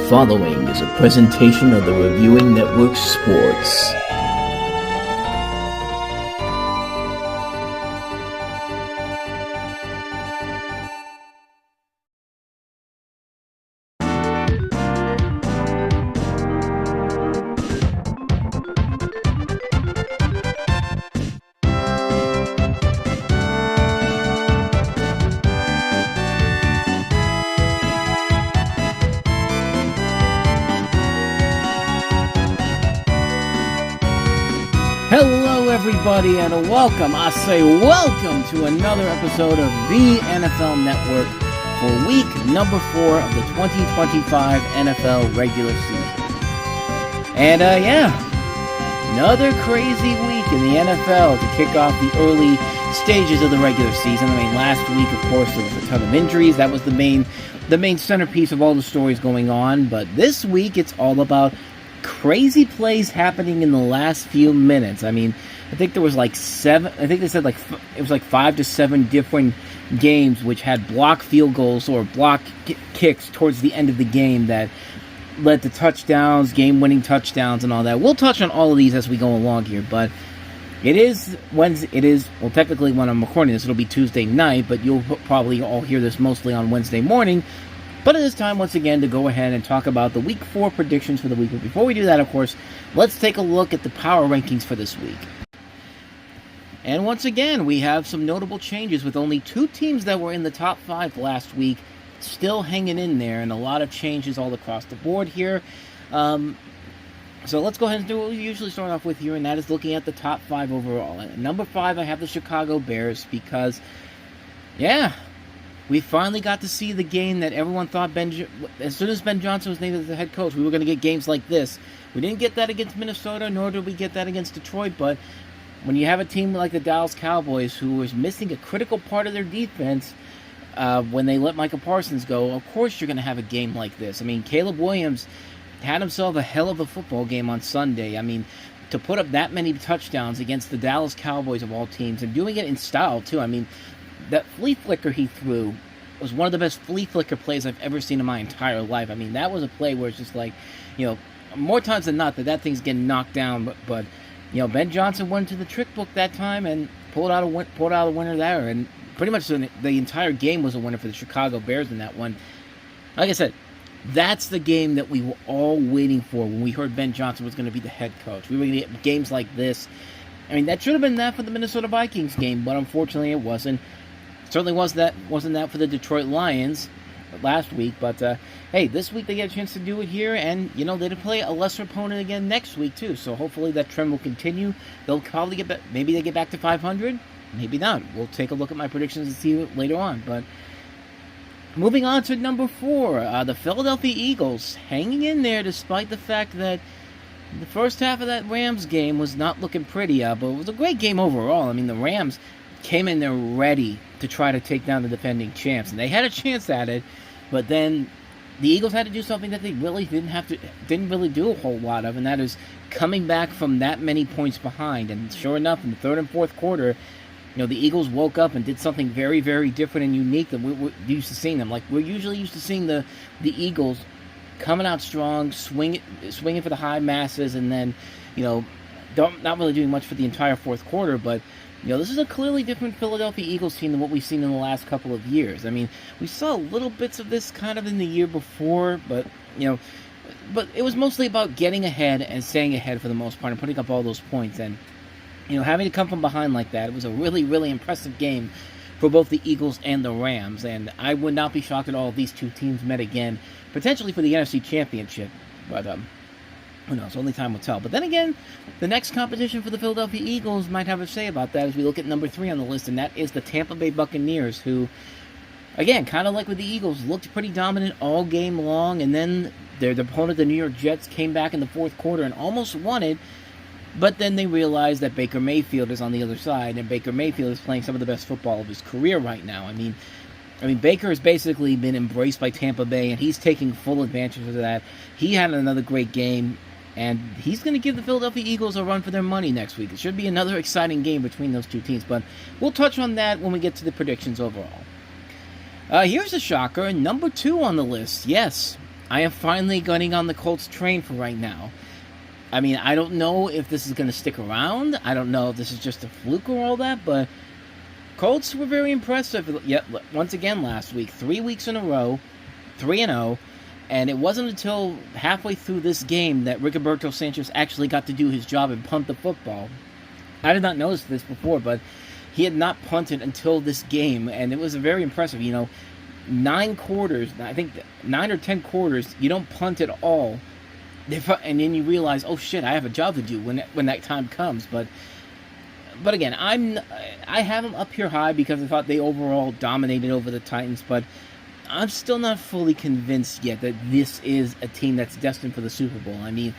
following is a presentation of the Reviewing Network Sports. Hello everybody and welcome to another episode of the NFL Network for week number 4 of the 2025 NFL regular season. And another crazy week in the NFL to kick off the early stages of the regular season. I mean, last week, of course, there was a ton of injuries. That was the main centerpiece of all the stories going on. But this week, it's all about crazy plays happening in the last few minutes. I mean, I think there was like 7, I think they said it was like 5 to 7 different games which had block field goals or block kicks towards the end of the game that led to touchdowns, game-winning touchdowns and all that. We'll touch on all of these as we go along here, but it is Wednesday. Well, technically when I'm recording this, it'll be Tuesday night, but you'll probably all hear this mostly on Wednesday morning. But it is time, once again, to go ahead and talk about the Week 4 predictions for the week. But before we do that, of course, let's take a look at the power rankings for this week. And once again, we have some notable changes with only 2 teams that were in the top 5 last week still hanging in there, and a lot of changes all across the board here. So let's go ahead and do what we usually start off with here, and that is looking at the top 5 overall. At number 5, I have the Chicago Bears because, we finally got to see the game that everyone thought as soon as Ben Johnson was named as the head coach, we were going to get games like this. We didn't get that against Minnesota, nor did we get that against Detroit, but when you have a team like the Dallas Cowboys who was missing a critical part of their defense when they let Micah Parsons go, of course you're going to have a game like this. I mean, Caleb Williams had himself a hell of a football game on Sunday. I mean, to put up that many touchdowns against the Dallas Cowboys of all teams, and doing it in style too. I mean, that flea flicker he threw was one of the best flea flicker plays I've ever seen in my entire life. I mean, that was a play where it's just like, more times than not that thing's getting knocked down. But Ben Johnson went to the trick book that time and pulled out a winner there. And pretty much the entire game was a winner for the Chicago Bears in that one. Like I said, that's the game that we were all waiting for when we heard Ben Johnson was going to be the head coach. We were going to get games like this. I mean, that should have been that for the Minnesota Vikings game, but unfortunately it wasn't. Certainly wasn't that for the Detroit Lions last week, but hey, this week they get a chance to do it here, and they play a lesser opponent again next week too. So hopefully that trend will continue. They'll probably get back. Maybe they get back to 500. Maybe not. We'll take a look at my predictions and see later on. But moving on to number 4, the Philadelphia Eagles hanging in there despite the fact that the first half of that Rams game was not looking pretty, but it was a great game overall. I mean, the Rams came in there ready to try to take down the defending champs, and they had a chance at it, but then the Eagles had to do something that they really didn't really do a whole lot of, and that is coming back from that many points behind. And sure enough, in the third and fourth quarter, the Eagles woke up and did something very, very different and unique than we're used to seeing them. Like, we're usually used to seeing the Eagles coming out strong, swinging for the high masses, and then, not really doing much for the entire fourth quarter, but this is a clearly different Philadelphia Eagles team than what we've seen in the last couple of years. I mean, we saw little bits of this kind of in the year before, but it was mostly about getting ahead and staying ahead for the most part and putting up all those points. And, having to come from behind like that, it was a really, really impressive game for both the Eagles and the Rams. And I would not be shocked at all if these two teams met again, potentially for the NFC Championship. But, who knows? Only time will tell. But then again, the next competition for the Philadelphia Eagles might have a say about that as we look at number 3 on the list, and that is the Tampa Bay Buccaneers, who, again, kind of like with the Eagles, looked pretty dominant all game long, and then their opponent, the New York Jets, came back in the fourth quarter and almost won it, but then they realized that Baker Mayfield is on the other side, and Baker Mayfield is playing some of the best football of his career right now. I mean, Baker has basically been embraced by Tampa Bay, and he's taking full advantage of that. He had another great game, and he's going to give the Philadelphia Eagles a run for their money next week. It should be another exciting game between those two teams, but we'll touch on that when we get to the predictions overall. Here's a shocker, number 2 on the list. Yes, I am finally gunning on the Colts train for right now. I mean, I don't know if this is going to stick around. I don't know if this is just a fluke or all that, but Colts were very impressive. Yet once again last week, 3 weeks in a row, 3-0, and it wasn't until halfway through this game that Rigoberto Sanchez actually got to do his job and punt the football. I did not notice this before, but he had not punted until this game, and it was very impressive. 9 quarters, I think 9 or 10 quarters, you don't punt at all, and then you realize, oh shit, I have a job to do when that time comes. But again, I have them up here high because I thought they overall dominated over the Titans, but I'm still not fully convinced yet that this is a team that's destined for the Super Bowl. I mean,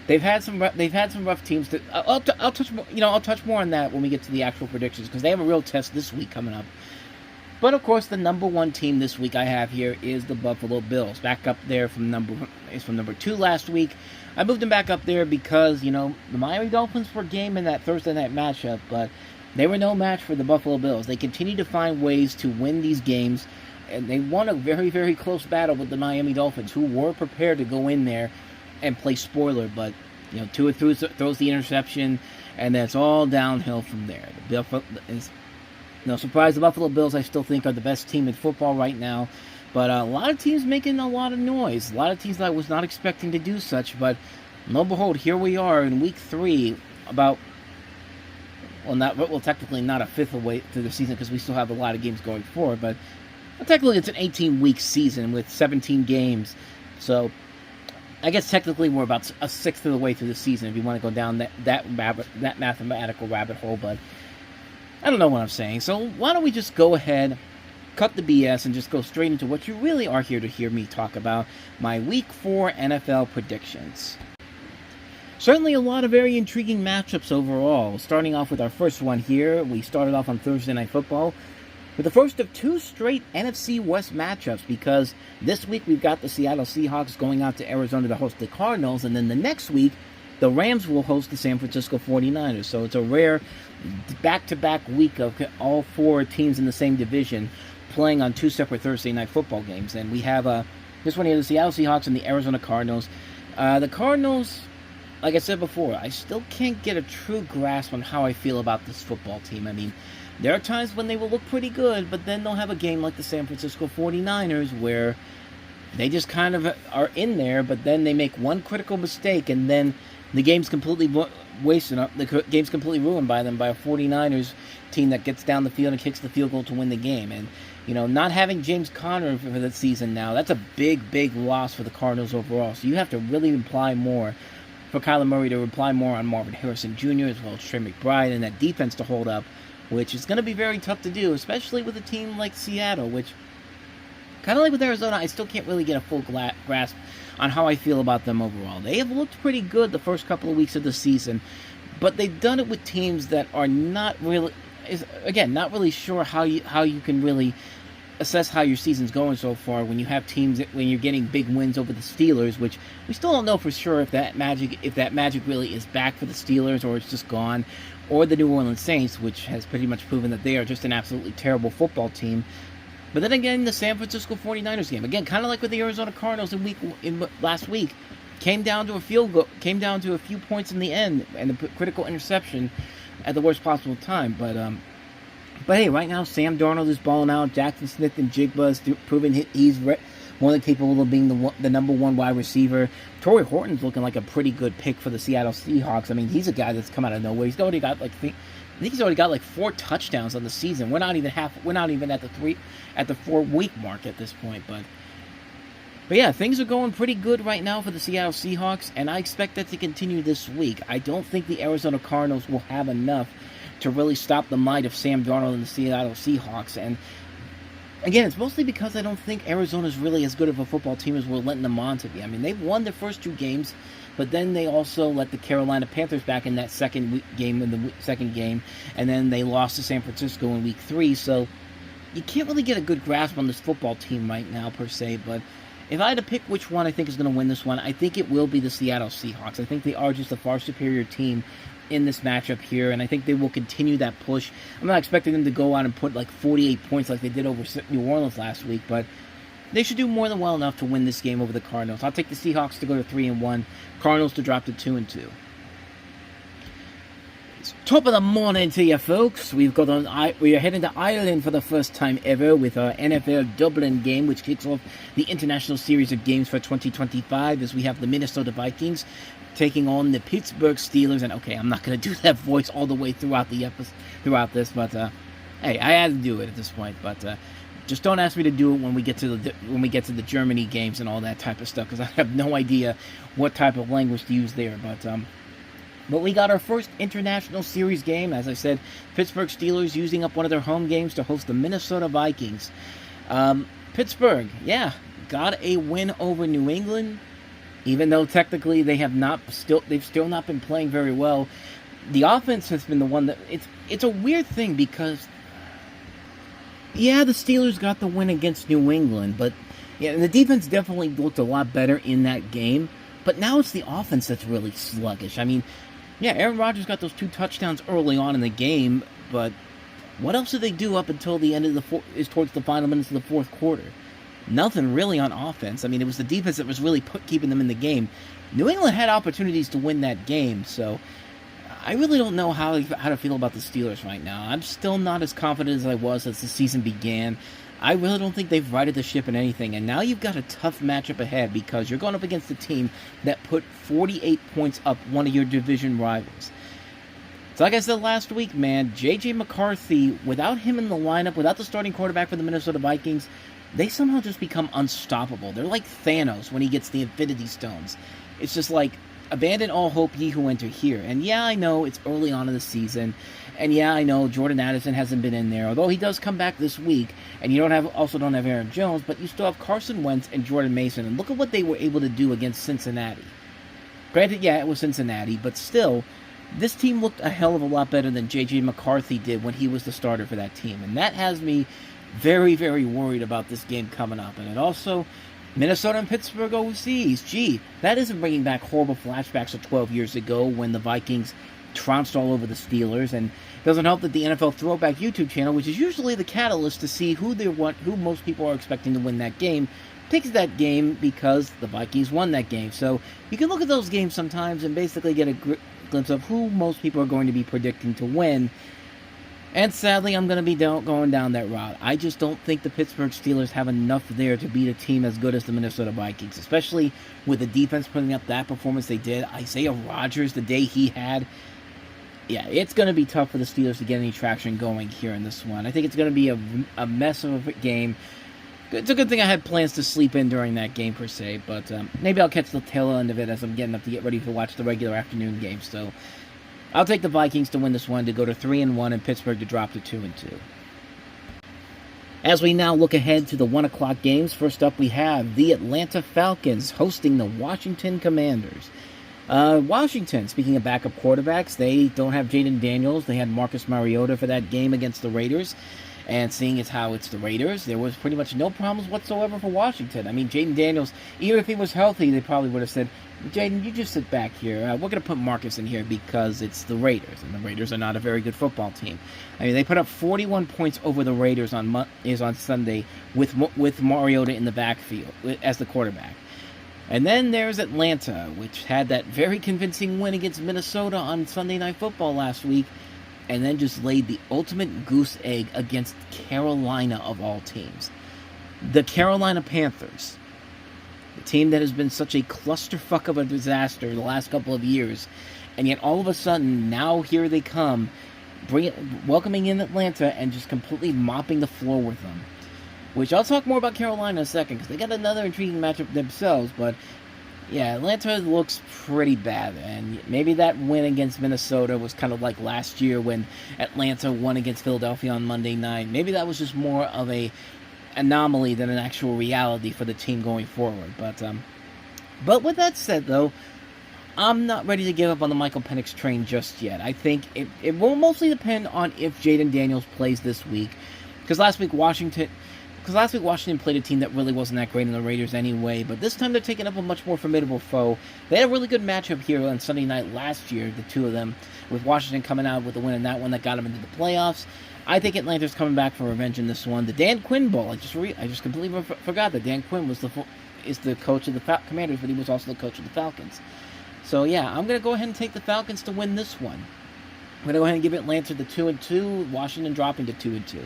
they've had some rough teams. I'll touch more on that when we get to the actual predictions, because they have a real test this week coming up. But of course, the number 1 team this week I have here is the Buffalo Bills, back up there from number 2 last week. I moved them back up there because the Miami Dolphins were game in that Thursday night matchup, but they were no match for the Buffalo Bills. They continue to find ways to win these games, and they won a very, very close battle with the Miami Dolphins, who were prepared to go in there and play spoiler, but Tua throws the interception, and that's all downhill from there. No surprise, the Buffalo Bills, I still think, are the best team in football right now. But a lot of teams making a lot of noise. A lot of teams that I was not expecting to do such. But lo and behold, here we are in Week 3, technically not a fifth away through the season, because we still have a lot of games going forward. But technically it's an 18-week season with 17 games. So I guess technically we're about a sixth of the way through the season if you want to go down that mathematical rabbit hole. But I don't know what I'm saying, so why don't we just go ahead, cut the BS, and just go straight into what you really are here to hear me talk about, my Week 4 NFL predictions. Certainly a lot of very intriguing matchups overall. Starting off with our first one here, we started off on Thursday Night Football with the first of 2 straight NFC West matchups, because this week we've got the Seattle Seahawks going out to Arizona to host the Cardinals, and then the next week the Rams will host the San Francisco 49ers. So it's a rare back-to-back week of all 4 teams in the same division playing on 2 separate Thursday Night Football games. And we have this one here, the Seattle Seahawks and the Arizona Cardinals. The Cardinals, like I said before, I still can't get a true grasp on how I feel about this football team. I mean, there are times when they will look pretty good, but then they'll have a game like the San Francisco 49ers where they just kind of are in there, but then they make one critical mistake, and then the game's completely wasted. The game's completely ruined by a 49ers team that gets down the field and kicks the field goal to win the game. And not having James Conner for the season now, that's a big, big loss for the Cardinals overall. So you have to really rely more for Kyler Murray to rely more on Marvin Harrison Jr. as well as Trey McBride and that defense to hold up, which is going to be very tough to do, especially with a team like Seattle, which, kind of like with Arizona, I still can't really get a full grasp on how I feel about them overall. They have looked pretty good the first couple of weeks of the season, but they've done it with teams that are not really sure how you can really assess how your season's going so far when you have teams when you're getting big wins over the Steelers, which we still don't know for sure if that magic really is back for the Steelers or it's just gone, or the New Orleans Saints, which has pretty much proven that they are just an absolutely terrible football team. But then again, the San Francisco 49ers game, again, kind of like with the Arizona Cardinals last week, came down to a field goal, came down to a few points in the end, and a critical interception at the worst possible time. But hey, right now Sam Darnold is balling out. Jackson Smith and Jigba is proving he's more than capable of being the number 1 wide receiver. Torrey Horton's looking like a pretty good pick for the Seattle Seahawks. I mean, he's a guy that's come out of nowhere. He's already got like 4 touchdowns on the season. We're not even at the 4-week mark at this point, but yeah, things are going pretty good right now for the Seattle Seahawks, and I expect that to continue this week. I don't think the Arizona Cardinals will have enough to really stop the might of Sam Darnold and the Seattle Seahawks. And again, it's mostly because I don't think Arizona's really as good of a football team as we're letting them on to be. I mean, they've won their first 2 games, but then they also let the Carolina Panthers back in that second game, and then they lost to San Francisco in Week 3. So you can't really get a good grasp on this football team right now, per se. But if I had to pick which one I think is going to win this one, I think it will be the Seattle Seahawks. I think they are just a far superior team in this matchup here, and I think they will continue that push. I'm not expecting them to go out and put like 48 points like they did over New Orleans last week, but they should do more than well enough to win this game over the Cardinals. I'll take the Seahawks to go to 3-1, Cardinals to drop to 2-2. Top of the morning to you folks. We are heading to Ireland for the first time ever with our NFL Dublin game, which kicks off the international series of games for 2025 as we have the Minnesota Vikings taking on the Pittsburgh Steelers. And okay, I'm not going to do that voice all the way throughout this, but hey, I had to do it at this point. But just don't ask me to do it when we get to the Germany games and all that type of stuff, because I have no idea what type of language to use there. But we got our first international series game. As I said, Pittsburgh Steelers using up one of their home games to host the Minnesota Vikings. Pittsburgh, yeah, got a win over New England, even though technically they've still not been playing very well. The offense has been the one that it's a weird thing because yeah, the Steelers got the win against New England, but yeah, the defense definitely looked a lot better in that game. But now it's the offense that's really sluggish. I mean, yeah, Aaron Rodgers got those 2 touchdowns early on in the game, but what else did they do up until the end of towards the final minutes of the fourth quarter? Nothing really on offense. I mean, it was the defense that was really keeping them in the game. New England had opportunities to win that game, so I really don't know how to feel about the Steelers right now. I'm still not as confident as I was as the season began. I really don't think they've righted the ship in anything, and now you've got a tough matchup ahead because you're going up against a team that put 48 points up one of your division rivals. So like I said last week, man, J.J. McCarthy, without him in the lineup, without the starting quarterback for the Minnesota Vikings, they somehow just become unstoppable. They're like Thanos when he gets the Infinity Stones. It's just like, abandon all hope, ye who enter here. And yeah, I know it's early on in the season, and yeah, I know Jordan Addison hasn't been in there, although he does come back this week, and you also don't have Aaron Jones, but you still have Carson Wentz and Jordan Mason, and look at what they were able to do against Cincinnati. Granted, yeah, it was Cincinnati, but still, this team looked a hell of a lot better than J.J. McCarthy did when he was the starter for that team, and that has me very, very worried about this game coming up. And it also, Minnesota and Pittsburgh overseas. Gee, that isn't bringing back horrible flashbacks of 12 years ago when the Vikings trounced all over the Steelers. And it doesn't help that the NFL Throwback YouTube channel, which is usually the catalyst to see who most people are expecting to win that game, picks that game because the Vikings won that game. So you can look at those games sometimes and basically get a glimpse of who most people are going to be predicting to win. And sadly, I'm going to be going down that route. I just don't think the Pittsburgh Steelers have enough there to beat a team as good as the Minnesota Vikings, especially with the defense putting up that performance they did. Isaiah Rodgers, the day he had, yeah, it's going to be tough for the Steelers to get any traction going here in this one. I think it's going to be a mess of a game. It's a good thing I had plans to sleep in during that game, per se, but maybe I'll catch the tail end of it as I'm getting up to get ready to watch the regular afternoon game. So I'll take the Vikings to win this one, to go to 3-1, and Pittsburgh to drop to 2-2. As we now look ahead to the 1 o'clock games, first up we have the Atlanta Falcons hosting the Washington Commanders. Washington, speaking of backup quarterbacks, they don't have Jaden Daniels. They had Marcus Mariota for that game against the Raiders. And seeing as how it's the Raiders, there was pretty much no problems whatsoever for Washington. I mean, Jaden Daniels, even if he was healthy, they probably would have said, Jaden, you just sit back here. We're going to put Marcus in here because it's the Raiders, and the Raiders are not a very good football team. I mean, they put up 41 points over the Raiders on Sunday with Mariota in the backfield as the quarterback. And then there's Atlanta, which had that very convincing win against Minnesota on Sunday Night Football last week, and then just laid the ultimate goose egg against Carolina of all teams. The Carolina Panthers, the team that has been such a clusterfuck of a disaster the last couple of years, and yet all of a sudden, now here they come, welcoming in Atlanta and just completely mopping the floor with them. Which I'll talk more about Carolina in a second, because they got another intriguing matchup themselves, but yeah, Atlanta looks pretty bad, and maybe that win against Minnesota was kind of like last year when Atlanta won against Philadelphia on Monday night. Maybe that was just more of a anomaly than an actual reality for the team going forward. But with that said, though, I'm not ready to give up on the Michael Penix train just yet. I think it will mostly depend on if Jaden Daniels plays this week, because last week Washington played a team that really wasn't that great in the Raiders anyway, but this time they're taking up a much more formidable foe. They had a really good matchup here on Sunday night last year, the two of them, with Washington coming out with the win in that one that got them into the playoffs. I think Atlanta's coming back for revenge in this one. The Dan Quinn Bowl. I just completely forgot that Dan Quinn is the coach of the Commanders, but he was also the coach of the Falcons. So yeah, I'm gonna go ahead and take the Falcons to win this one. I'm gonna go ahead and give Atlanta the 2-2. Washington dropping to 2-2.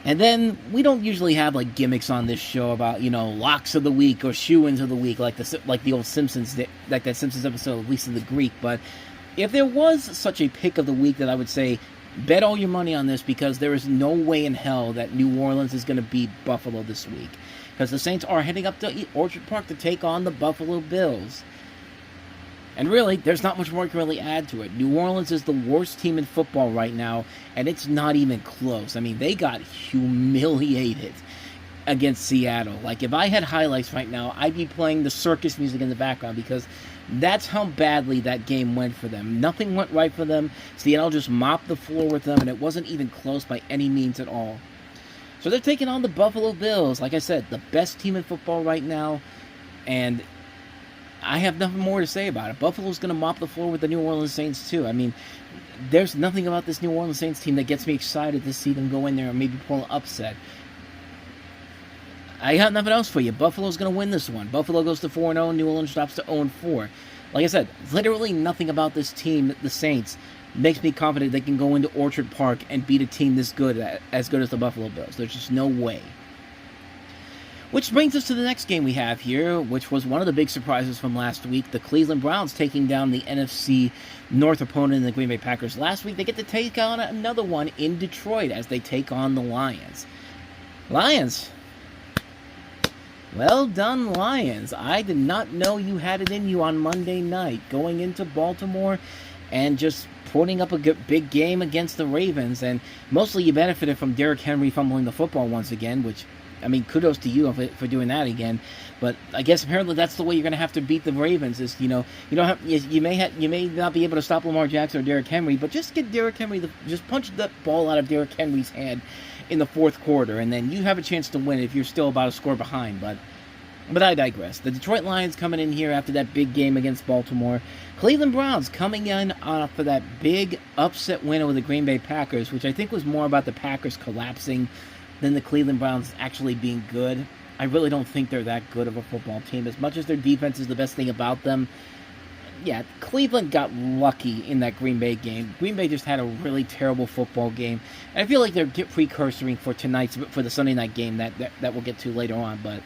And then we don't usually have like gimmicks on this show about locks of the week or shoe-ins of the week like the old Simpsons like that Simpsons episode of Lisa the Greek. But if there was such a pick of the week that I would say, bet all your money on this, because there is no way in hell that New Orleans is going to beat Buffalo this week. Because the Saints are heading up to Orchard Park to take on the Buffalo Bills. And really, there's not much more you can really add to it. New Orleans is the worst team in football right now, and it's not even close. I mean, they got humiliated against Seattle. Like, if I had highlights right now, I'd be playing the circus music in the background, because that's how badly that game went for them. Nothing went right for them. Seattle just mopped the floor with them, and it wasn't even close by any means at all. So they're taking on the Buffalo Bills. Like I said, the best team in football right now, and I have nothing more to say about it. Buffalo's going to mop the floor with the New Orleans Saints too. I mean, there's nothing about this New Orleans Saints team that gets me excited to see them go in there and maybe pull an upset. I got nothing else for you. Buffalo's going to win this one. Buffalo goes to 4-0. New Orleans drops to 0-4. Like I said, literally nothing about this team, the Saints, makes me confident they can go into Orchard Park and beat a team this good, as good as the Buffalo Bills. There's just no way. Which brings us to the next game we have here, which was one of the big surprises from last week. The Cleveland Browns taking down the NFC North opponent, the Green Bay Packers. Last week, they get to take on another one in Detroit as they take on the Lions. Lions. Well done, Lions. I did not know you had it in you on Monday night, going into Baltimore and just putting up a big game against the Ravens. And mostly you benefited from Derrick Henry fumbling the football once again, which, I mean, kudos to you for doing that again. But I guess apparently that's the way you're going to have to beat the Ravens. Is you may not be able to stop Lamar Jackson or Derrick Henry, but just get Derrick Henry just punch that ball out of Derrick Henry's hand in the fourth quarter, and then you have a chance to win if you're still about a score behind. But I digress. The Detroit Lions coming in here after that big game against Baltimore. Cleveland Browns coming in for that big upset win over the Green Bay Packers, which I think was more about the Packers collapsing than the Cleveland Browns actually being good. I really don't think they're that good of a football team. As much as their defense is the best thing about them, yeah, Cleveland got lucky in that Green Bay game. Green Bay just had a really terrible football game. And I feel like they're precursoring for the Sunday night game that we'll get to later on. But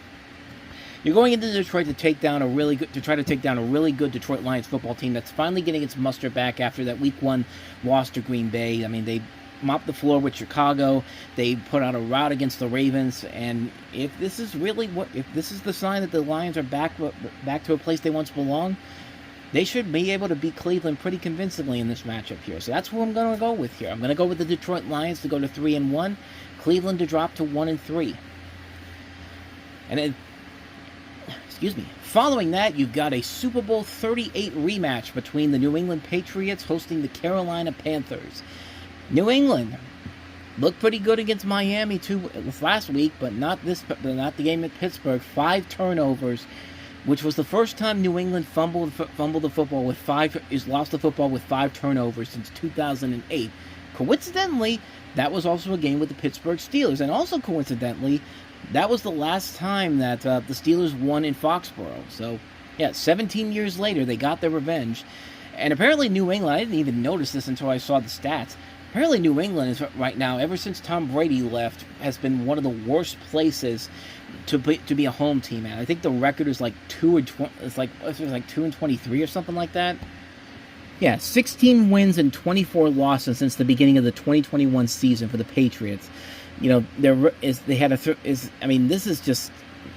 you're going into Detroit to try to take down a really good Detroit Lions football team that's finally getting its muster back after that Week 1 loss to Green Bay. I mean, they mopped the floor with Chicago. They put out a rout against the Ravens, and if this is the sign that the Lions are back to a place they once belonged, they should be able to beat Cleveland pretty convincingly in this matchup here. So that's who I'm going to go with here. I'm going to go with the Detroit Lions to go to 3-1, Cleveland to drop to 1-3. And then, following that, you've got a Super Bowl 38 rematch between the New England Patriots hosting the Carolina Panthers. New England looked pretty good against Miami too last week, but not the game at Pittsburgh. 5 turnovers, which was the first time New England lost the football with 5 turnovers since 2008. Coincidentally, that was also a game with the Pittsburgh Steelers, and also coincidentally, that was the last time that the Steelers won in Foxborough. So, yeah, 17 years later, they got their revenge. And apparently New England, I didn't even notice this until I saw the stats. Apparently New England is right now, ever since Tom Brady left, has been one of the worst places to be a home team at. I think the record is like 2-23 or something like that. Yeah, 16 wins and 24 losses since the beginning of the 2021 season for the Patriots.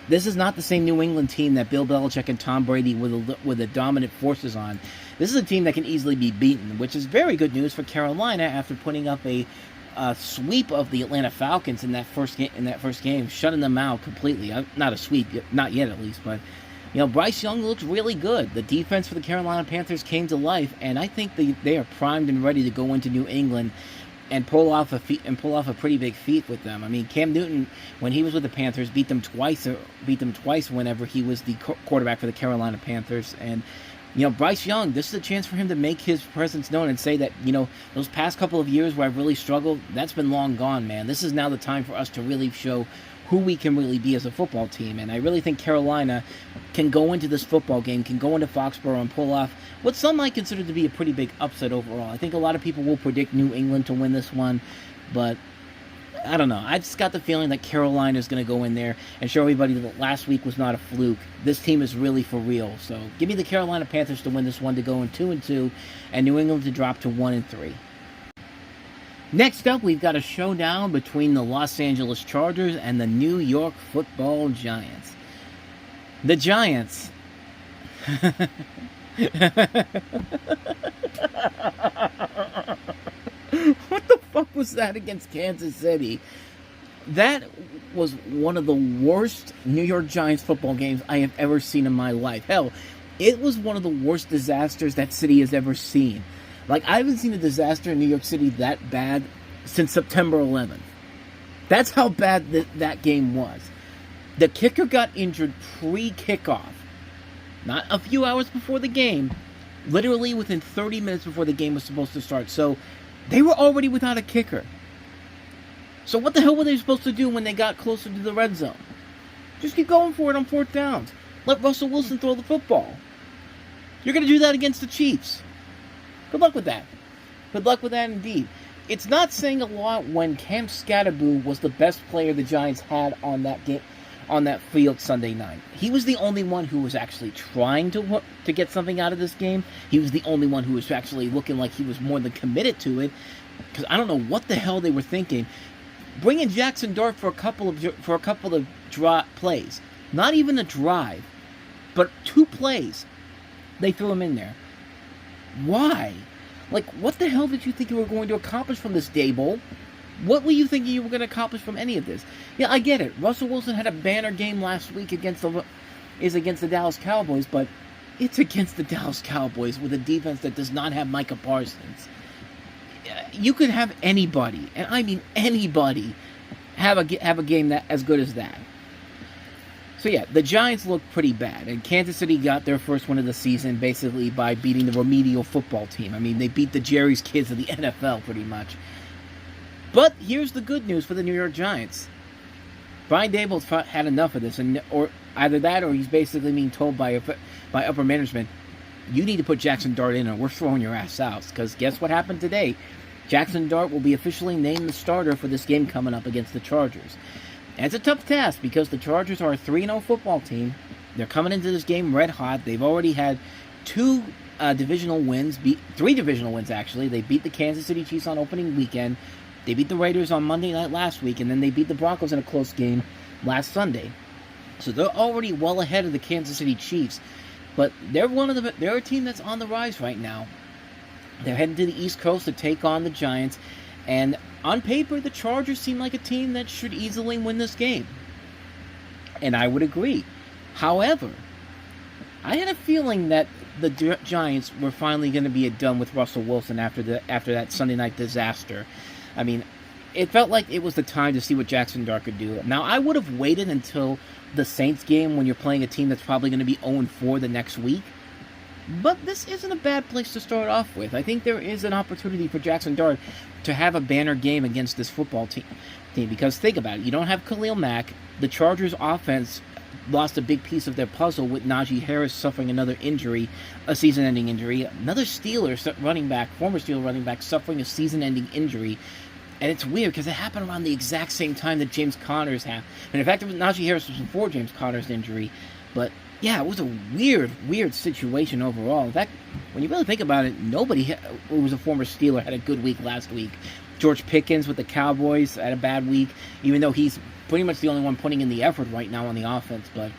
This is not the same New England team that Bill Belichick and Tom Brady were the dominant forces on. This is a team that can easily be beaten, which is very good news for Carolina after putting up a sweep of the Atlanta Falcons in that first game, shutting them out completely. Not a sweep, not yet at least, but Bryce Young looks really good. The defense for the Carolina Panthers came to life, and I think they are primed and ready to go into New England and pull off a pretty big feat with them. I mean, Cam Newton, when he was with the Panthers, beat them twice whenever he was the quarterback for the Carolina Panthers, and Bryce Young, this is a chance for him to make his presence known and say that, those past couple of years where I've really struggled, that's been long gone, man. This is now the time for us to really show who we can really be as a football team. And I really think Carolina can go into this football game, can go into Foxborough and pull off what some might consider to be a pretty big upset overall. I think a lot of people will predict New England to win this one, but I don't know. I just got the feeling that Carolina is going to go in there and show everybody that last week was not a fluke. This team is really for real. So give me the Carolina Panthers to win this one, to go in 2-2, and New England to drop to 1-3. Next up, we've got a showdown between the Los Angeles Chargers and the New York Football Giants. The Giants. What the fuck was that against Kansas City? That was one of the worst New York Giants football games I have ever seen in my life. Hell, it was one of the worst disasters that city has ever seen. Like, I haven't seen a disaster in New York City that bad since September 11th. That's how bad that game was. The kicker got injured pre-kickoff. Not a few hours before the game. Literally within 30 minutes before the game was supposed to start. So, they were already without a kicker. So what the hell were they supposed to do when they got closer to the red zone? Just keep going for it on 4th downs. Let Russell Wilson throw the football. You're going to do that against the Chiefs. Good luck with that. Good luck with that indeed. It's not saying a lot when Cam Skattebo was the best player the Giants had on that game, on that field Sunday night. He was the only one who was actually trying to get something out of this game. He was the only one who was actually looking like he was more than committed to it. Because I don't know what the hell they were thinking. Bringing Jackson Dart for a couple of plays, not even a drive, but 2 plays, they threw him in there. Why? Like, what the hell did you think you were going to accomplish from this, Daboll? What were you thinking you were going to accomplish from any of this? Yeah, I get it. Russell Wilson had a banner game last week against the Dallas Cowboys, but it's against the Dallas Cowboys with a defense that does not have Micah Parsons. You could have anybody, and I mean anybody, have a game that as good as that. So yeah, the Giants look pretty bad, and Kansas City got their first win of the season basically by beating the remedial football team. I mean, they beat the Jerry's kids of the NFL pretty much. But here's the good news for the New York Giants. Brian Daboll's had enough of this, or either that, or he's basically being told by upper management, you need to put Jackson Dart in, or we're throwing your ass out. Because guess what happened today? Jackson Dart will be officially named the starter for this game coming up against the Chargers. And it's a tough task because the Chargers are a 3-0 football team. They're coming into this game red hot. They've already had 3 divisional wins actually. They beat the Kansas City Chiefs on opening weekend. They beat the Raiders on Monday night last week, and then they beat the Broncos in a close game last Sunday. So they're already well ahead of the Kansas City Chiefs. But they're a team that's on the rise right now. They're heading to the East Coast to take on the Giants, and on paper, the Chargers seem like a team that should easily win this game. And I would agree. However, I had a feeling that the Giants were finally going to be done with Russell Wilson after that Sunday night disaster. I mean, it felt like it was the time to see what Jackson Dart could do. Now, I would have waited until the Saints game when you're playing a team that's probably going to be 0-4 the next week. But this isn't a bad place to start off with. I think there is an opportunity for Jackson Dart to have a banner game against this football team. Because think about it. You don't have Khalil Mack. The Chargers offense lost a big piece of their puzzle with Najee Harris suffering another injury, a season-ending injury. Another former Steeler running back, suffering a season-ending injury. And it's weird because it happened around the exact same time that James Conner's happened. And in fact, Najee Harris was before James Conner's injury. But yeah, it was a weird situation overall. In fact, when you really think about it, nobody who was a former Steeler had a good week last week. George Pickens with the Cowboys had a bad week, even though he's pretty much the only one putting in the effort right now on the offense. But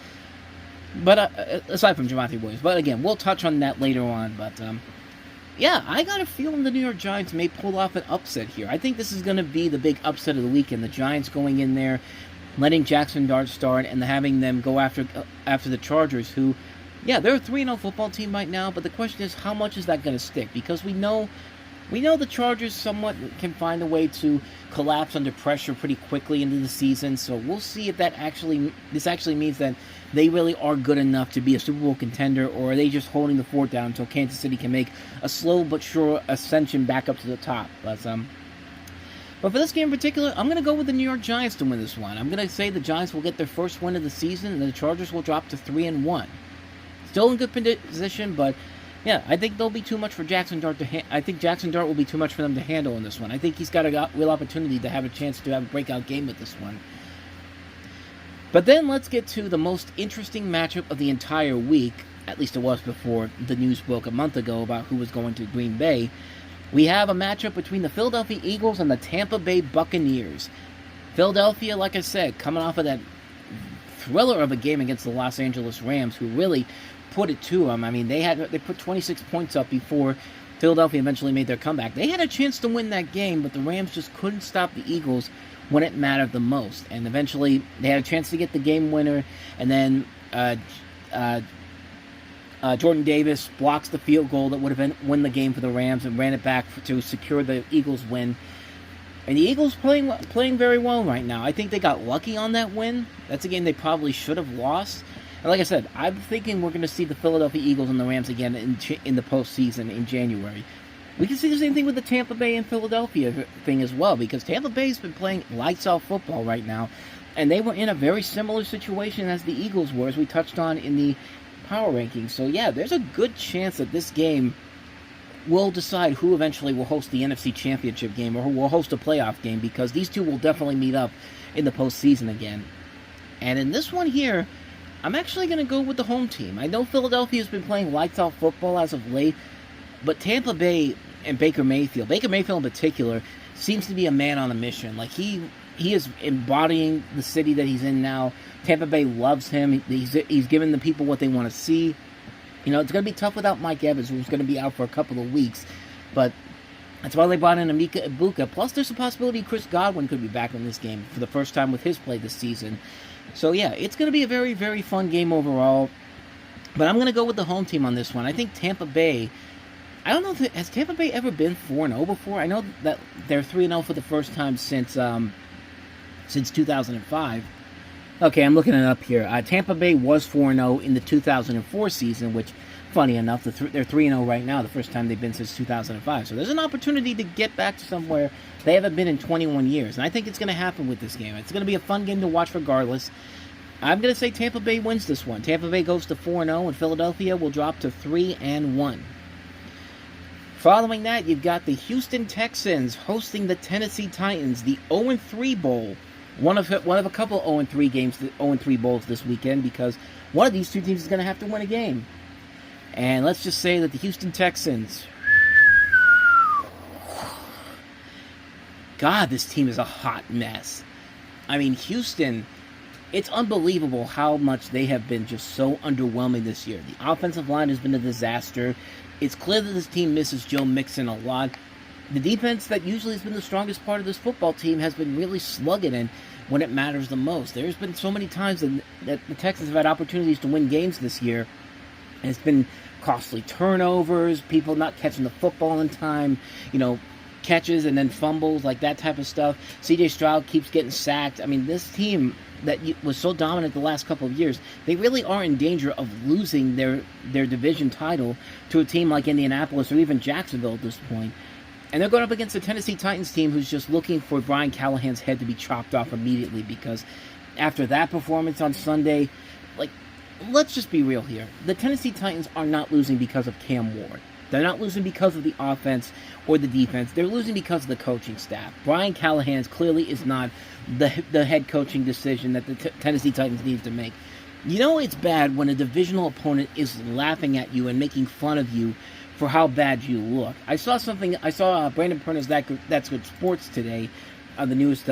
aside from Javonte Williams. But again, we'll touch on that later on. But yeah, I got a feeling the New York Giants may pull off an upset here. I think this is going to be the big upset of the weekend. The Giants going in there, letting Jackson Dart start, and having them go after the Chargers, who, yeah, they're a 3-0 football team right now, but the question is, how much is that going to stick? Because we know We know the Chargers somewhat can find a way to collapse under pressure pretty quickly into the season, so we'll see if this actually means that they really are good enough to be a Super Bowl contender, or are they just holding the fort down until Kansas City can make a slow but sure ascension back up to the top. But for this game in particular, I'm going to go with the New York Giants to win this one. I'm going to say the Giants will get their first win of the season, and the Chargers will drop to 3-1. Still in good position, but yeah, I think there'll be too much for Jackson Dart I think Jackson Dart will be too much for them to handle in this one. I think he's got a real opportunity to have a chance to have a breakout game with this one. But then let's get to the most interesting matchup of the entire week. At least it was before the news broke a month ago about who was going to Green Bay. We have a matchup between the Philadelphia Eagles and the Tampa Bay Buccaneers. Philadelphia, like I said, coming off of that thriller of a game against the Los Angeles Rams, who really put it to them. I mean, they put 26 points up before Philadelphia eventually made their comeback. They had a chance to win that game, but the Rams just couldn't stop the Eagles when it mattered the most. And eventually, they had a chance to get the game winner, and then Jordan Davis blocks the field goal that would have won the game for the Rams and ran it back to secure the Eagles' win. And the Eagles playing very well right now. I think they got lucky on that win. That's a game they probably should have lost. And like I said, I'm thinking we're going to see the Philadelphia Eagles and the Rams again in the postseason in January. We can see the same thing with the Tampa Bay and Philadelphia thing as well, because Tampa Bay's been playing lights-out football right now, and they were in a very similar situation as the Eagles were, as we touched on in the power rankings. So yeah, there's a good chance that this game will decide who eventually will host the NFC Championship game or who will host a playoff game, because these two will definitely meet up in the postseason again. And in this one here, I'm actually going to go with the home team. I know Philadelphia has been playing lights-out football as of late, but Tampa Bay and Baker Mayfield in particular, seems to be a man on a mission. Like, he is embodying the city that he's in now. Tampa Bay loves him. He's giving the people what they want to see. You know, it's going to be tough without Mike Evans, who's going to be out for a couple of weeks, but that's why they brought in Emeka Egbuka. Plus, there's a possibility Chris Godwin could be back in this game for the first time with his play this season. So yeah, it's going to be a very, very fun game overall. But I'm going to go with the home team on this one. I think Tampa Bay, I don't know, has Tampa Bay ever been 4-0 before? I know that they're 3-0 for the first time since 2005. Okay, I'm looking it up here. Tampa Bay was 4-0 in the 2004 season, which, funny enough, they're 3-0 right now, the first time they've been since 2005. So there's an opportunity to get back to somewhere they haven't been in 21 years. And I think it's going to happen with this game. It's going to be a fun game to watch regardless. I'm going to say Tampa Bay wins this one. Tampa Bay goes to 4-0, and Philadelphia will drop to 3-1. Following that, you've got the Houston Texans hosting the Tennessee Titans, the 0-3 Bowl. One of a couple 0-3 games, 0-3 bowls this weekend, because one of these two teams is going to have to win a game. And let's just say that the Houston Texans, God, this team is a hot mess. I mean, Houston, it's unbelievable how much they have been just so underwhelming this year. The offensive line has been a disaster. It's clear that this team misses Joe Mixon a lot. The defense that usually has been the strongest part of this football team has been really slugging in when it matters the most. There's been so many times that the Texans have had opportunities to win games this year, and it's been costly turnovers, people not catching the football in time, catches and then fumbles, like that type of stuff. C.J. Stroud keeps getting sacked. I mean, this team that was so dominant the last couple of years, they really are in danger of losing their division title to a team like Indianapolis or even Jacksonville at this point. And they're going up against the Tennessee Titans team, who's just looking for Brian Callahan's head to be chopped off immediately, because after that performance on Sunday, let's just be real here. The Tennessee Titans are not losing because of Cam Ward. They're not losing because of the offense or the defense. They're losing because of the coaching staff. Brian Callahan clearly is not the head coaching decision that the Tennessee Titans need to make. You know it's bad when a divisional opponent is laughing at you and making fun of you for how bad you look. I saw Brandon Perna's That's Good Sports today, the newest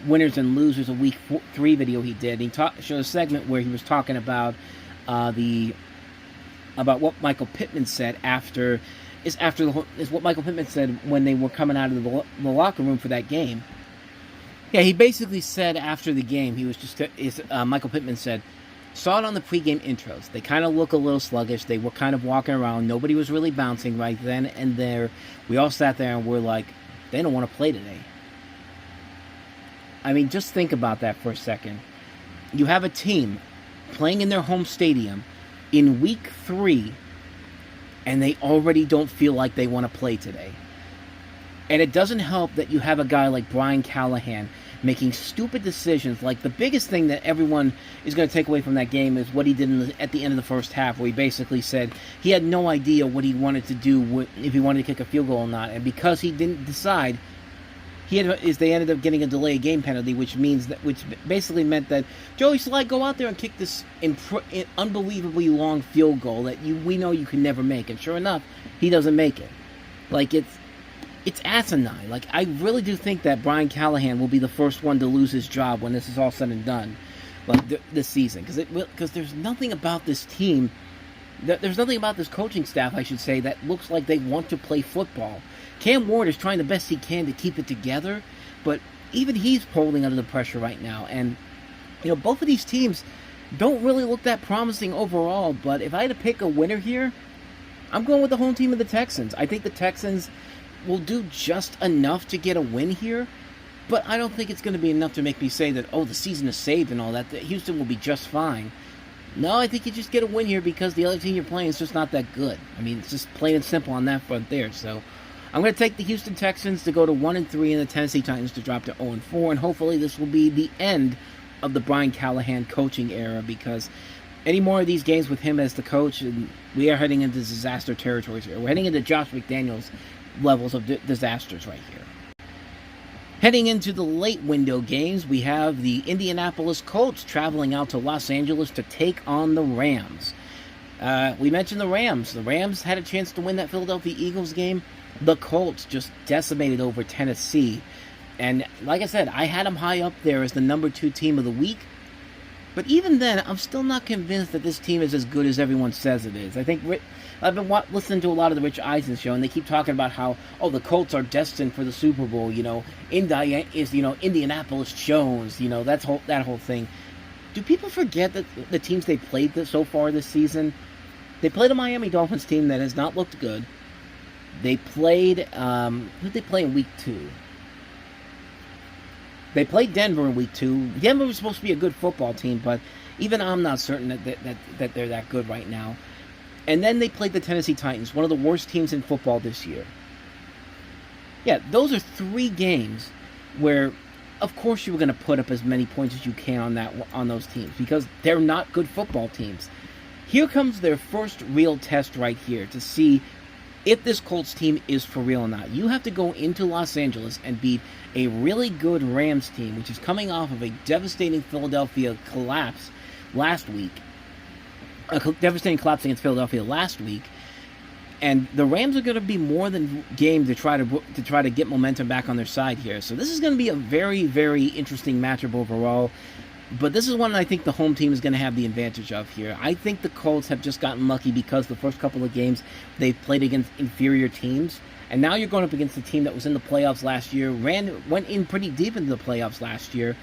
Winners and Losers of Week 3 video he did. He showed a segment where he was talking about what Michael Pittman said what Michael Pittman said when they were coming out of the locker room for that game. Yeah, he basically said after the game, Michael Pittman said, Saw it on the pregame intros. They kind of look a little sluggish. They were kind of walking around. Nobody was really bouncing right then and there. We all sat there and we're like, they don't want to play today. I mean, just think about that for a second. You have a team playing in their home stadium in week 3, and they already don't feel like they want to play today. And it doesn't help that you have a guy like Brian Callahan making stupid decisions. Like, the biggest thing that everyone is going to take away from that game is what he did at the end of the first half, where he basically said he had no idea what he wanted to do, if he wanted to kick a field goal or not. And because he didn't decide, they ended up getting a delay game penalty, which basically meant that Joey Slye, go out there and kick this unbelievably long field goal that we know you can never make. And sure enough, he doesn't make it. Like, it's asinine. Like, I really do think that Brian Callahan will be the first one to lose his job when this is all said and done, like this season, because there's nothing about this team, there's nothing about this coaching staff, I should say, that looks like they want to play football. Cam Ward is trying the best he can to keep it together, but even he's folding under the pressure right now. And both of these teams don't really look that promising overall. But if I had to pick a winner here, I'm going with the home team of the Texans. I think the Texans will do just enough to get a win here, but I don't think it's going to be enough to make me say that, the season is saved and all that Houston will be just fine. No, I think you just get a win here because the other team you're playing is just not that good. I mean, it's just plain and simple on that front there. So I'm going to take the Houston Texans to go to 1-3 and the Tennessee Titans to drop to 0-4, and hopefully this will be the end of the Brian Callahan coaching era, because any more of these games with him as the coach, and we are heading into disaster territories here. We're heading into Josh McDaniels levels of disasters right here. Heading into the late window games, we have the Indianapolis Colts traveling out to Los Angeles to take on the Rams. We mentioned the Rams. The Rams had a chance to win that Philadelphia Eagles game. The Colts just decimated over Tennessee. And like I said, I had them high up there as the number 2 team of the week. But even then, I'm still not convinced that this team is as good as everyone says it is. I think I've been listening to a lot of the Rich Eisen show, and they keep talking about how, the Colts are destined for the Super Bowl. Indy is, Indianapolis Jones. That whole thing. Do people forget that the teams they played so far this season? They played a Miami Dolphins team that has not looked good. They played who did they play in week 2? They played Denver in week 2. Denver was supposed to be a good football team, but even I'm not certain that they're that good right now. And then they played the Tennessee Titans, one of the worst teams in football this year. Yeah, those are 3 games where, of course, you were going to put up as many points as you can on those teams, because they're not good football teams. Here comes their first real test right here to see if this Colts team is for real or not. You have to go into Los Angeles and beat a really good Rams team, which is coming off of a devastating Philadelphia collapse last week. A devastating collapse against Philadelphia last week. And the Rams are going to be more than game to try to get momentum back on their side here. So this is going to be a very, very interesting matchup overall. But this is one I think the home team is going to have the advantage of here. I think the Colts have just gotten lucky because the first couple of games they've played against inferior teams. And now you're going up against a team that was in the playoffs last year, went in pretty deep into the playoffs last year.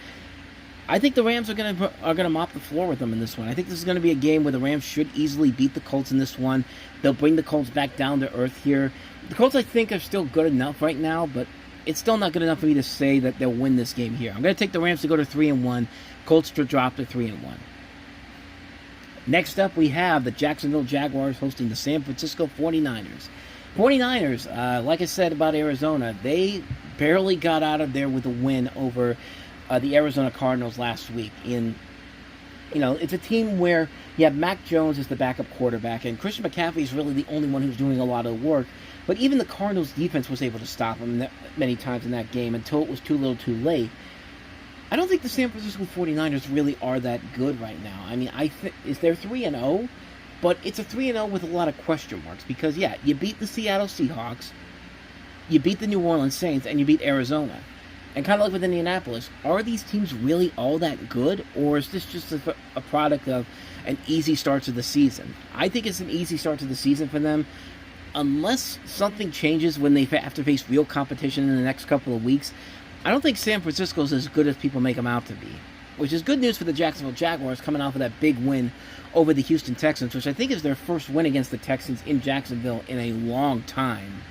I think the Rams are going to mop the floor with them in this one. I think this is going to be a game where the Rams should easily beat the Colts in this one. They'll bring the Colts back down to earth here. The Colts, I think, are still good enough right now, but it's still not good enough for me to say that they'll win this game here. I'm going to take the Rams to go to 3-1. Colts to drop to 3-1. Next up, we have the Jacksonville Jaguars hosting the San Francisco 49ers. 49ers, like I said about Arizona, they barely got out of there with a win over the Arizona Cardinals last week. It's a team where you have Mac Jones as the backup quarterback, and Christian McCaffrey is really the only one who's doing a lot of the work. But even the Cardinals' defense was able to stop them many times in that game until it was too little too late. I don't think the San Francisco 49ers really are that good right now. I mean, they're 3-0, but it's a 3-0 with a lot of question marks because, you beat the Seattle Seahawks, you beat the New Orleans Saints, and you beat Arizona. And kind of like with Indianapolis, are these teams really all that good, or is this just a product of an easy start to the season? I think it's an easy start to the season for them, unless something changes when they have to face real competition in the next couple of weeks. I don't think San Francisco's as good as people make them out to be. which is good news for the Jacksonville Jaguars coming off of that big win over the Houston Texans, which I think is their first win against the Texans in Jacksonville in a long time.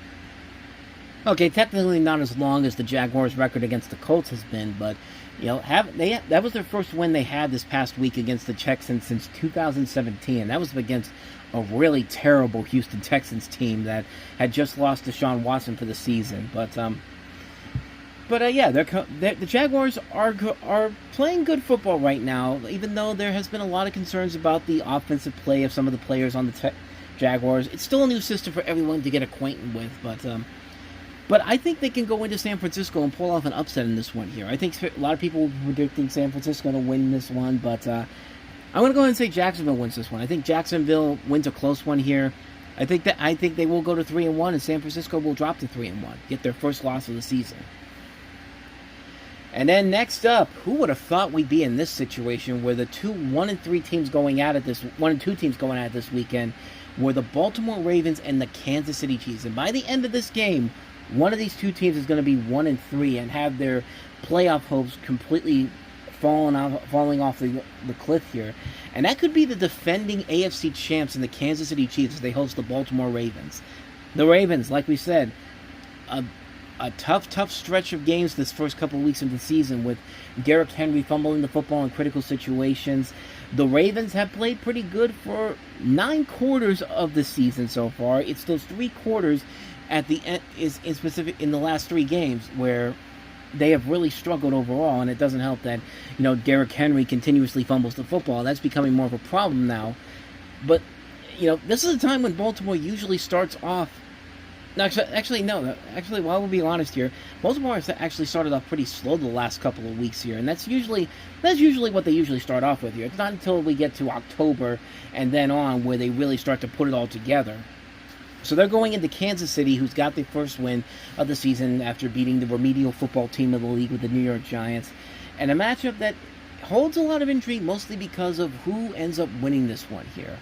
Okay, technically not as long as the Jaguars' record against the Colts has been, but that was their first win they had this past week against the Texans since 2017. That was against a really terrible Houston Texans team that had just lost Deshaun Watson for the season. But the Jaguars are playing good football right now, even though there has been a lot of concerns about the offensive play of some of the players on the Jaguars. It's still a new system for everyone to get acquainted with, but I think they can go into San Francisco and pull off an upset in this one here. I think a lot of people were predicting San Francisco to win this one, but I'm going to go ahead and say Jacksonville wins this one. I think Jacksonville wins a close one here. I think they will go to 3-1, and San Francisco will drop to 3-1, get their first loss of the season. And then next up, who would have thought we'd be in this situation where the 1 and 2 teams going at it this weekend were the Baltimore Ravens and the Kansas City Chiefs. And by the end of this game, one of these two teams is going to be 1 and 3 and have their playoff hopes completely falling off the cliff here. And that could be the defending AFC champs in the Kansas City Chiefs as they host the Baltimore Ravens. The Ravens, like we said, a tough stretch of games this first couple of weeks of the season with Derrick Henry fumbling the football in critical situations. The Ravens have played pretty good for 9 quarters of the season so far. It's those 3 quarters at the end is in specific in the last 3 games where they have really struggled overall, and it doesn't help that Derrick Henry continuously fumbles the football. That's becoming more of a problem now. But this is a time when Baltimore usually starts off. Actually, well, we'll be honest here. Baltimore has actually started off pretty slow the last couple of weeks here, and that's usually what they usually start off with here. It's not until we get to October and then on where they really start to put it all together. So they're going into Kansas City, who's got their first win of the season after beating the remedial football team of the league with the New York Giants, and a matchup that holds a lot of intrigue, mostly because of who ends up winning this one here.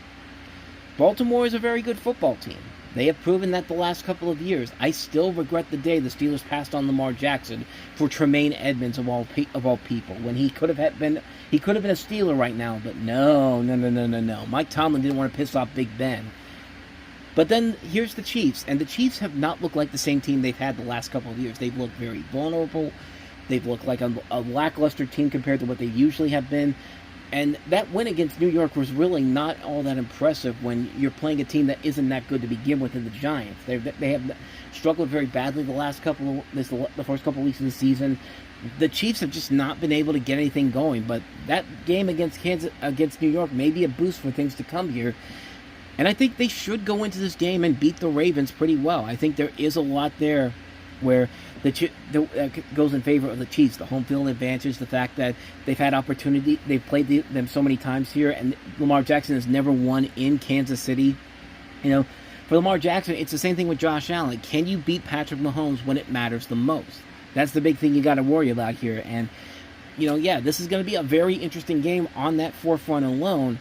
Baltimore is a very good football team. They have proven that the last couple of years. I still regret the day the Steelers passed on Lamar Jackson for Tremaine Edmonds of all people, when he could have been a Steeler right now. But no. Mike Tomlin didn't want to piss off Big Ben. But then here's the Chiefs, and the Chiefs have not looked like the same team they've had the last couple of years. They've looked very vulnerable. They've looked like a lackluster team compared to what they usually have been. And that win against New York was really not all that impressive when you're playing a team that isn't that good to begin with in the Giants. They have struggled very badly the first couple of weeks of the season. The Chiefs have just not been able to get anything going. But that game against New York may be a boost for things to come here. And I think they should go into this game and beat the Ravens pretty well. I think there is a lot there where goes in favor of the Chiefs. The home field advantage, the fact that they've had opportunity, they've played them so many times here, and Lamar Jackson has never won in Kansas City. For Lamar Jackson, it's the same thing with Josh Allen. Can you beat Patrick Mahomes when it matters the most? That's the big thing you got to worry about here. And, this is going to be a very interesting game on that forefront alone.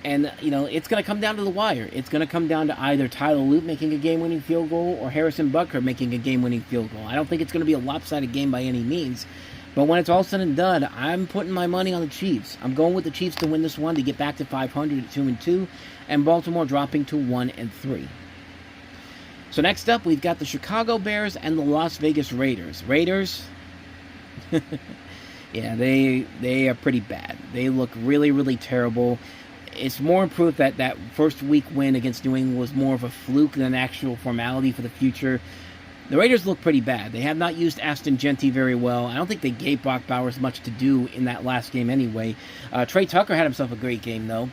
And, it's going to come down to the wire. It's going to come down to either Tyler Lupe making a game-winning field goal or Harrison Butker making a game-winning field goal. I don't think it's going to be a lopsided game by any means. But when it's all said and done, I'm putting my money on the Chiefs. I'm going with the Chiefs to win this one to get back to 500 at 2-2, and Baltimore dropping to 1-3. So next up, we've got the Chicago Bears and the Las Vegas Raiders. Raiders, yeah, they are pretty bad. They look really, really terrible. It's more proof that first week win against New England was more of a fluke than an actual formality for the future. The Raiders look pretty bad. They have not used Ashton Jeanty very well. I don't think they gave Brock Bowers much to do in that last game anyway. Trey Tucker had himself a great game, though.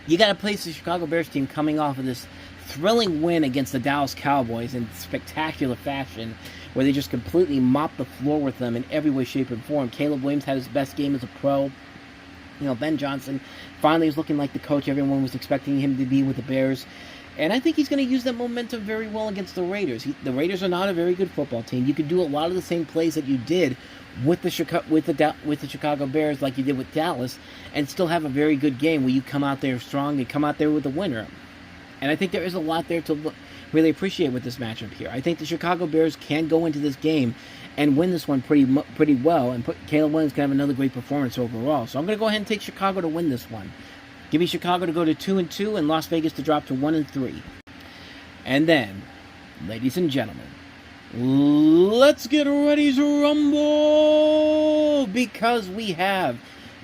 You got to place the Chicago Bears team coming off of this thrilling win against the Dallas Cowboys in spectacular fashion, where they just completely mopped the floor with them in every way, shape, and form. Caleb Williams had his best game as a pro. Ben Johnson finally is looking like the coach everyone was expecting him to be with the Bears. And I think he's going to use that momentum very well against the Raiders. The Raiders are not a very good football team. You could do a lot of the same plays that you did with the Chicago Bears, like you did with Dallas, and still have a very good game where you come out there strong and come out there with a winner. And I think there is a lot there to really appreciate with this matchup here. I think the Chicago Bears can go into this game and win this one pretty well. And Caleb Williams can have another great performance overall. So I'm going to go ahead and take Chicago to win this one. Give me Chicago to go to 2-2 and Las Vegas to drop to 1-3. And then, ladies and gentlemen, let's get ready to rumble, because we have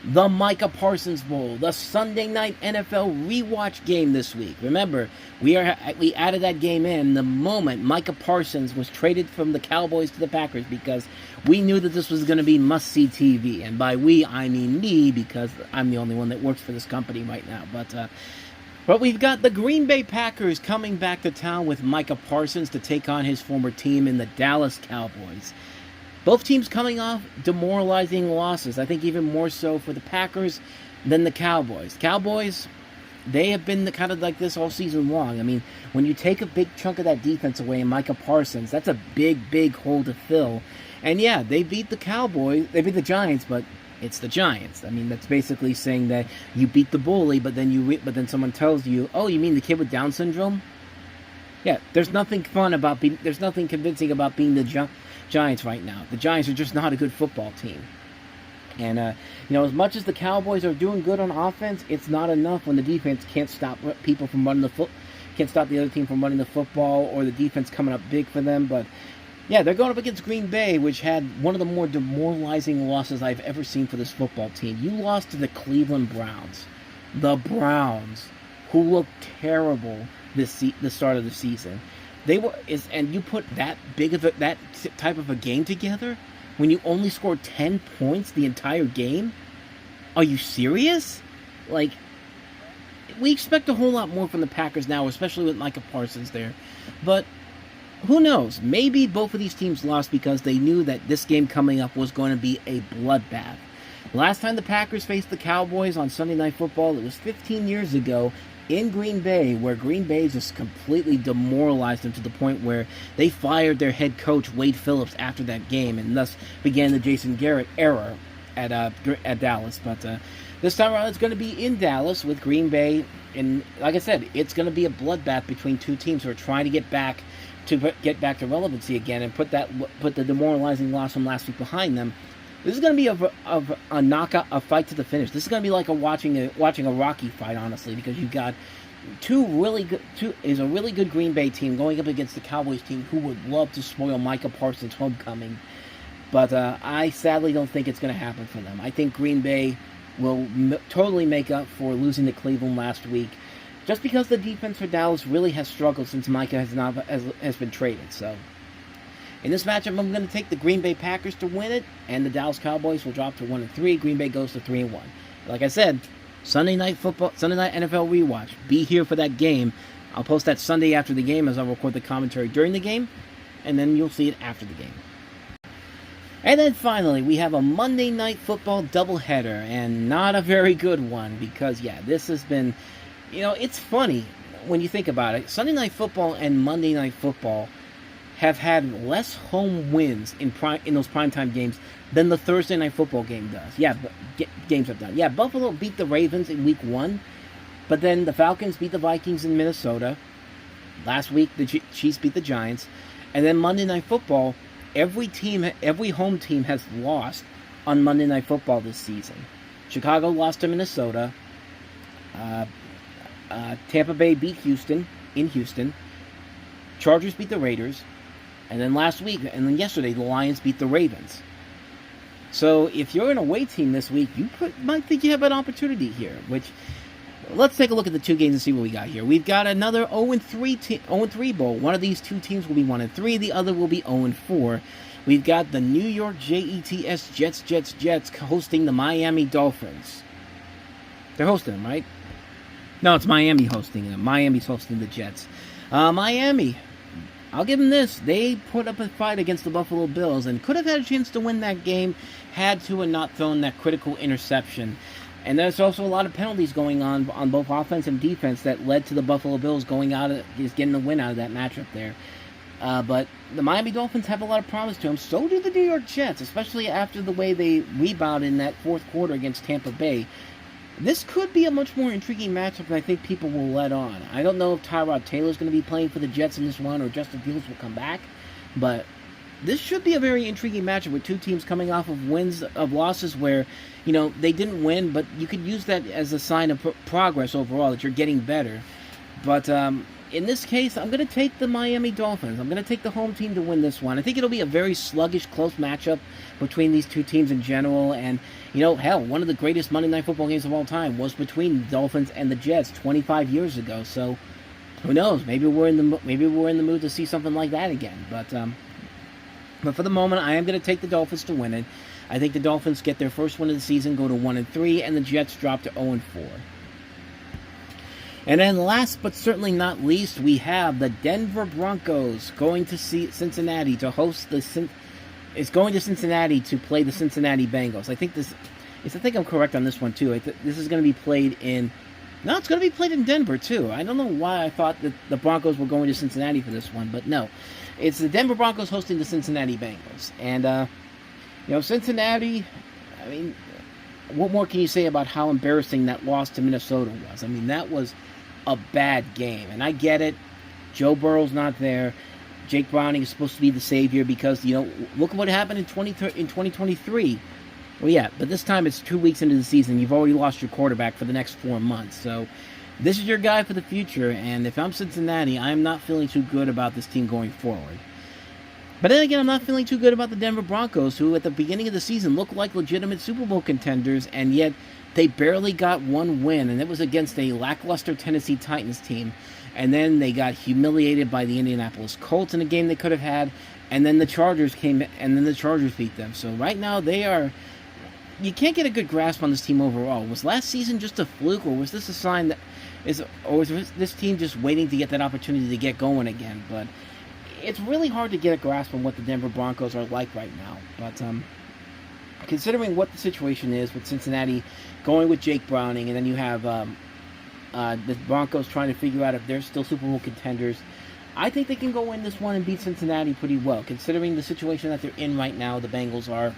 the Micah Parsons Bowl, the Sunday night NFL rewatch game this week. Remember, we added that game in the moment Micah Parsons was traded from the Cowboys to the Packers, because we knew that this was going to be must-see TV. And by we, I mean me, because I'm the only one that works for this company right now. But we've got the Green Bay Packers coming back to town with Micah Parsons to take on his former team in the Dallas Cowboys. Both teams coming off demoralizing losses. I think even more so for the Packers than the Cowboys. Cowboys, they have been kind of like this all season long. I mean, when you take a big chunk of that defense away in Micah Parsons, that's a big hole to fill. And yeah, they beat the Cowboys. They beat the Giants, but it's the Giants. I mean, that's basically saying that you beat the bully, but then someone tells you, "Oh, you mean the kid with Down syndrome?" Yeah, there's nothing convincing about being the Giants right now. The Giants are just not a good football team. And, as much as the Cowboys are doing good on offense, it's not enough when the defense can't stop people from can't stop the other team from running the football, or the defense coming up big for them. But, yeah, they're going up against Green Bay, which had one of the more demoralizing losses I've ever seen for this football team. You lost to the Cleveland Browns. The Browns, who looked terrible the start of the season. And you put that type of a game together when you only scored 10 points the entire game? Are you serious? Like, we expect a whole lot more from the Packers now, especially with Micah Parsons there. But who knows? Maybe both of these teams lost because they knew that this game coming up was going to be a bloodbath. Last time the Packers faced the Cowboys on Sunday Night Football, it was 15 years ago, in Green Bay, where Green Bay just completely demoralized them to the point where they fired their head coach, Wade Phillips, after that game, and thus began the Jason Garrett era at Dallas. But this time around, it's going to be in Dallas with Green Bay, and like I said, it's going to be a bloodbath between two teams who are trying to get back to relevancy again and put the demoralizing loss from last week behind them. This is going to be a knockout, a fight to the finish. This is going to be like watching a Rocky fight, honestly, because you've got a really good Green Bay team going up against the Cowboys team, who would love to spoil Micah Parsons' homecoming. But I sadly don't think it's going to happen for them. I think Green Bay will totally make up for losing to Cleveland last week, just because the defense for Dallas really has struggled since Micah has been traded. So, in this matchup, I'm going to take the Green Bay Packers to win it, and the Dallas Cowboys will drop to 1-3. Green Bay goes to 3-1. Like I said, Sunday night NFL rewatch. Be here for that game. I'll post that Sunday after the game, as I'll record the commentary during the game, and then you'll see it after the game. And then finally, we have a Monday Night Football doubleheader, and not a very good one, because this has been, it's funny when you think about it. Sunday Night Football and Monday Night Football have had less home wins in those primetime games than the Thursday Night Football game does. Games have done. Buffalo beat the Ravens in Week 1, but then the Falcons beat the Vikings in Minnesota. Last week, the Chiefs beat the Giants. And then Monday Night Football, every home team has lost on Monday Night Football this season. Chicago lost to Minnesota. Tampa Bay beat Houston in Houston. Chargers beat the Raiders. And then yesterday, the Lions beat the Ravens. So if you're an away team this week, you might think you have an opportunity here. Let's take a look at the two games and see what we got here. We've got another 0-3 bowl. One of these two teams will be 1-3. The other will be 0-4. We've got the New York Jets hosting the Miami Dolphins. They're hosting them, right? No, it's Miami hosting them. Miami's hosting the Jets. Miami, I'll give them this. They put up a fight against the Buffalo Bills and could have had a chance to win that game had Tua not thrown that critical interception. And there's also a lot of penalties going on both offense and defense that led to the Buffalo Bills getting the win out of that matchup there. But the Miami Dolphins have a lot of promise to them. So do the New York Jets, especially after the way they rebounded in that fourth quarter against Tampa Bay. This could be a much more intriguing matchup than I think people will let on. I don't know if Tyrod Taylor's going to be playing for the Jets in this one or Justin Fields will come back. But this should be a very intriguing matchup with two teams coming off of losses where, they didn't win, but you could use that as a sign of progress overall, that you're getting better. But in this case, I'm going to take the Miami Dolphins. I'm going to take the home team to win this one. I think it'll be a very sluggish, close matchup between these two teams in general. And, hell, one of the greatest Monday Night Football games of all time was between the Dolphins and the Jets 25 years ago. So, who knows? Maybe we're in the mood to see something like that again. But for the moment, I am going to take the Dolphins to win it. I think the Dolphins get their first win of the season, go to 1-3, and the Jets drop to 0-4. And then last but certainly not least, we have the Denver Broncos going to Cincinnati to host going to Cincinnati to play the Cincinnati Bengals. I think I'm correct on this one too. This is going to be played in. No, it's going to be played in Denver too. I don't know why I thought that the Broncos were going to Cincinnati for this one, but no, it's the Denver Broncos hosting the Cincinnati Bengals. And Cincinnati. I mean, what more can you say about how embarrassing that loss to Minnesota was? I mean, that was a bad game, and I get it. Joe Burrow's not there. Jake Browning is supposed to be the savior because, look at what happened in 2023. Well, yeah, but this time it's 2 weeks into the season. You've already lost your quarterback for the next 4 months. So this is your guy for the future, and if I'm Cincinnati, I'm not feeling too good about this team going forward. But then again, I'm not feeling too good about the Denver Broncos, who at the beginning of the season looked like legitimate Super Bowl contenders, and yet they barely got one win, and it was against a lackluster Tennessee Titans team. And then they got humiliated by the Indianapolis Colts in a game they could have had, and then the Chargers beat them. So right now you can't get a good grasp on this team overall. Was last season just a fluke, or was this a sign was this team just waiting to get that opportunity to get going again? But it's really hard to get a grasp on what the Denver Broncos are like right now. But considering what the situation is with Cincinnati going with Jake Browning, and then you have the Broncos trying to figure out if they're still Super Bowl contenders, I think they can go win this one and beat Cincinnati pretty well. Considering the situation that they're in right now, the Bengals are,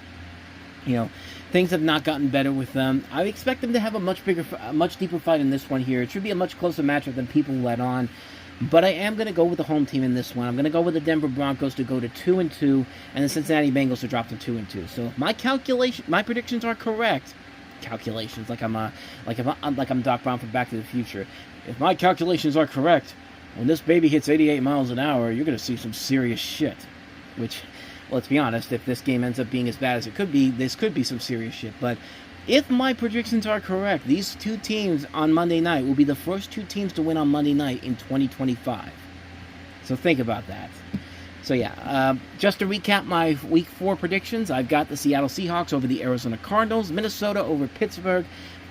things have not gotten better with them. I expect them to have a much deeper fight in this one here. It should be a much closer matchup than people let on. But I am going to go with the home team in this one. I'm going to go with the Denver Broncos to go to 2-2, and the Cincinnati Bengals to drop to 2-2. So if my predictions are correct, calculations like I'm Doc Brown from Back to the Future. If my calculations are correct, when this baby hits 88 miles an hour, you're going to see some serious shit. Which, let's be honest, if this game ends up being as bad as it could be, this could be some serious shit. But if my predictions are correct, these two teams on Monday night will be the first two teams to win on Monday night in 2025. So think about that. So yeah, just to recap my Week 4 predictions, I've got the Seattle Seahawks over the Arizona Cardinals, Minnesota over Pittsburgh,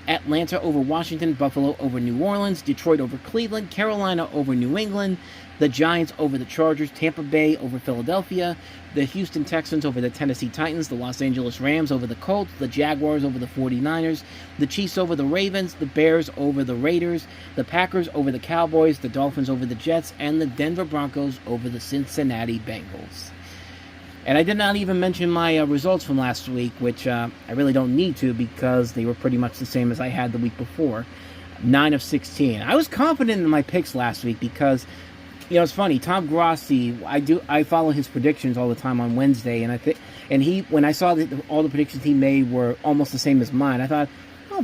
Atlanta over Washington, Buffalo over New Orleans, Detroit over Cleveland, Carolina over New England, the Giants over the Chargers, Tampa Bay over Philadelphia, the Houston Texans over the Tennessee Titans, the Los Angeles Rams over the Colts, the Jaguars over the 49ers, the Chiefs over the Ravens, the Bears over the Raiders, the Packers over the Cowboys, the Dolphins over the Jets, and the Denver Broncos over the Cincinnati Bengals. And I did not even mention my results from last week, which I really don't need to because they were pretty much the same as I had the week before. 9 of 16. I was confident in my picks last week because, it's funny. Tom Grossi, I follow his predictions all the time on Wednesday, and when I saw that all the predictions he made were almost the same as mine, I thought,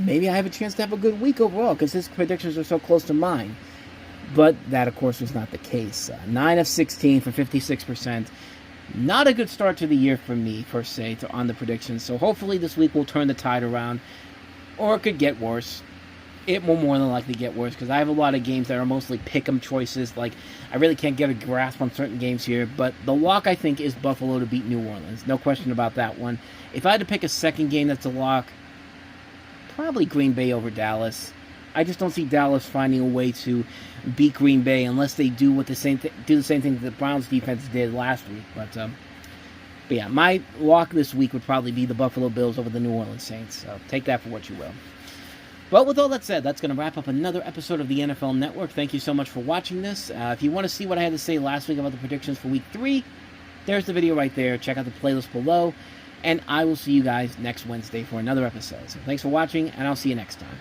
maybe I have a chance to have a good week overall because his predictions are so close to mine. But that, of course, was not the case. 9 of 16 for 56%. Not a good start to the year for me, per se, on the predictions. So hopefully this week will turn the tide around. Or it could get worse. It will more than likely get worse because I have a lot of games that are mostly pick-em choices. Like, I really can't get a grasp on certain games here. But the lock, I think, is Buffalo to beat New Orleans. No question about that one. If I had to pick a second game that's a lock, probably Green Bay over Dallas. I just don't see Dallas finding a way to beat Green Bay unless they do the same thing that the Browns defense did last week. But yeah, my lock this week would probably be the Buffalo Bills over the New Orleans Saints. So take that for what you will. Well, with all that said, that's going to wrap up another episode of the NFL Network. Thank you so much for watching this. If you want to see what I had to say last week about the predictions for Week 3, there's the video right there. Check out the playlist below. And I will see you guys next Wednesday for another episode. So thanks for watching, and I'll see you next time.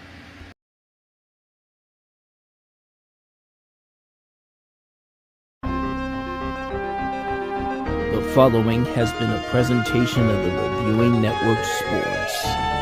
The following has been a presentation of the Reviewing Network Sports.